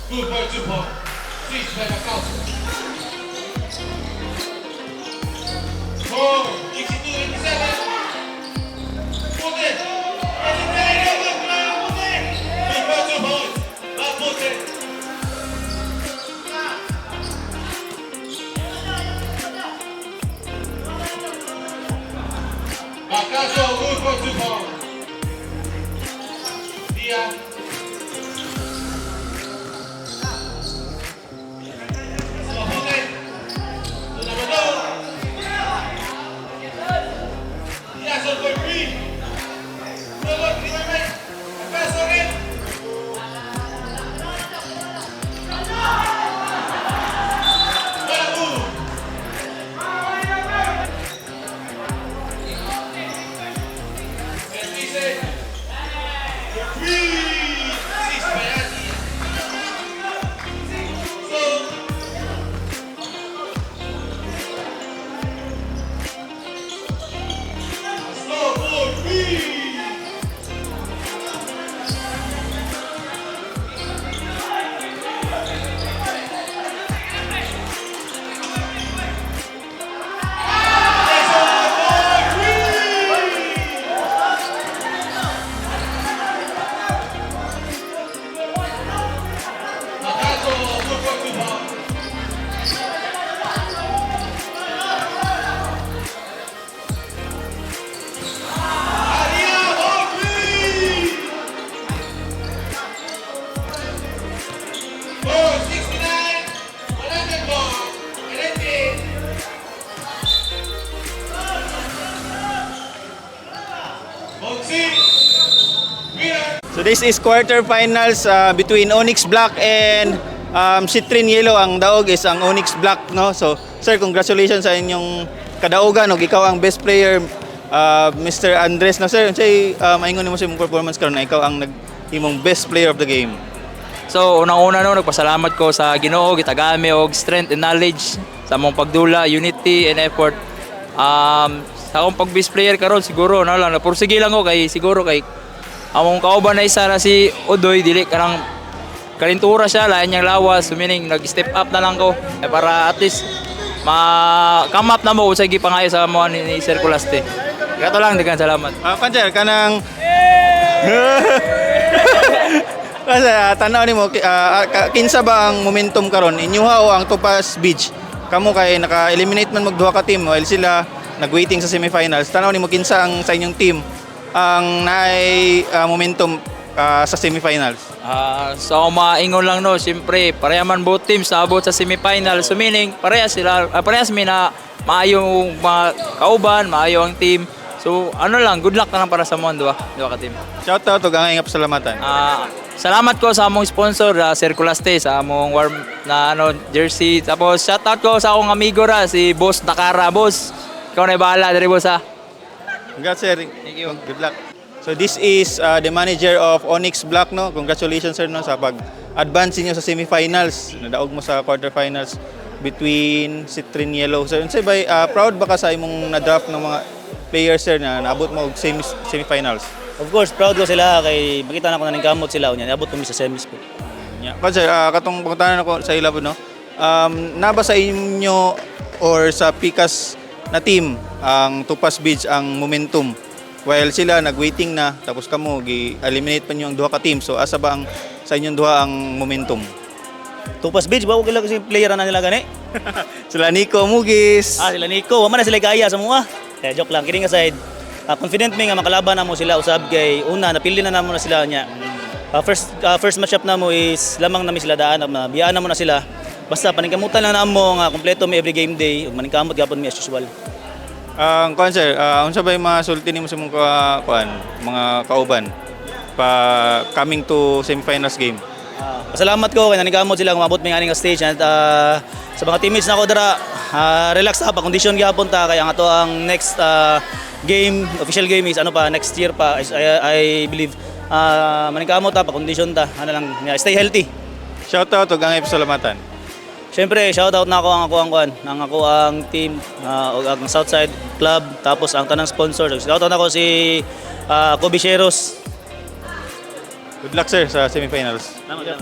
Good boy, 2 point. Please play back out. 4, 62, 87. Put it. Good boy, 2 points. Not put it. Bacazzo, good boy, 2 points. Dia. So this is quarterfinals between Onyx Black and Citrin Yellow. Ang daog is ang Onyx Black, no? So sir, congratulations sa inyong kadaugan, og ikaw ang best player, Mr. Andres. No sir, say maingon mo sa imong performance karon na ikaw ang nagimong best player of the game. So unang-una no, nagpasalamat ko sa Ginoo, gitagami og strength and knowledge sa among pagdula, unity and effort. sa akong pag best player karon siguro na lang napursige lang ko kay siguro kay among kauban na isa na si Odoy dili kanang kalintura siya lain niyang lawas so meaning nag-step up na lang ko para at least ma-come up na mo sa gipangayo sa mo ni Sir Colaste. Kato lang daghang salamat. Kanser, kanang... Kasi tanaw nimo kinsa ba ang momentum karon inyuha o ang Topaz Beach? Kamo kay naka-eliminate man magduha ka team while sila nag-waiting sa semifinals. Tanaw nimo kinsa ang sa inyong team ang naay momentum sa semifinals? So maingon lang no, siyempre parehaman both teams naabot sa semifinal. So meaning parehas mi na maayo mga kauban, maayo ang team. So ano lang, good luck na lang para sa mga duha ka team. Shout out ug ang ingap salamatan. Salamat ko sa among sponsor Sir Colaste sa among warm na jersey. Tapos shout out ko sa akong amigo ra si Boss Dakara. Boss, ikaw na bahala diri boss ha. Congrats sir. Thank you. Good luck. So this is the manager of Onyx Black no. Congratulations sir no sa pag-advance niyo sa semifinals. Nadaog mo sa quarterfinals between Citrin Yellow. Sir, unsay bay proud ba ka sa imong na-draft ng mga players sir na naabot mo og semifinals? Of course, proud ko sila kay makita na ko na ning kamot sila unya. Abot kami sa semis po. Yeah. Sir, katong pangutanan ako sa ila po no. Naba sa inyo or sa Picas na team ang Topaz Beach ang momentum while sila nag-waiting na tapos kamo gi-eliminate pa niyo ang duha ka team. So asa ba ang sa inyong duha ang momentum? Topaz Beach, ba ko kila kasi player na nila gani? Sila Nico Mugis. Sila Nico, wa man na sila kaya sa mga. Joke lang, kidding aside. Confident mi nga makalaban na mo sila usab kay una napili na namo na sila niya. First match up na mo is lamang nami sila daan na biyaan na mo na sila. Basta paningkamutan lang namo nga kompleto mi every game day ug maningkamot gyapon mi as usual. Ang sir, unsa ba yung mga sulti nimo sa mga kauban pa coming to semifinals game? Pasalamat ko kay naningkamot sila umabot mi nga stage at sa mga teammates nako dara relax ta pa condition gyapon ta kay ang ato ang next game, official game is next year pa I believe maningkamot ta pa condition ta lang stay healthy. Shout out ug ang salamatan. Siyempre shout out na ako ang team ug ang Southside Club tapos ang tanang sponsor. Shout out ako si Cobicheros. Good luck sir sa semifinals. Salamat.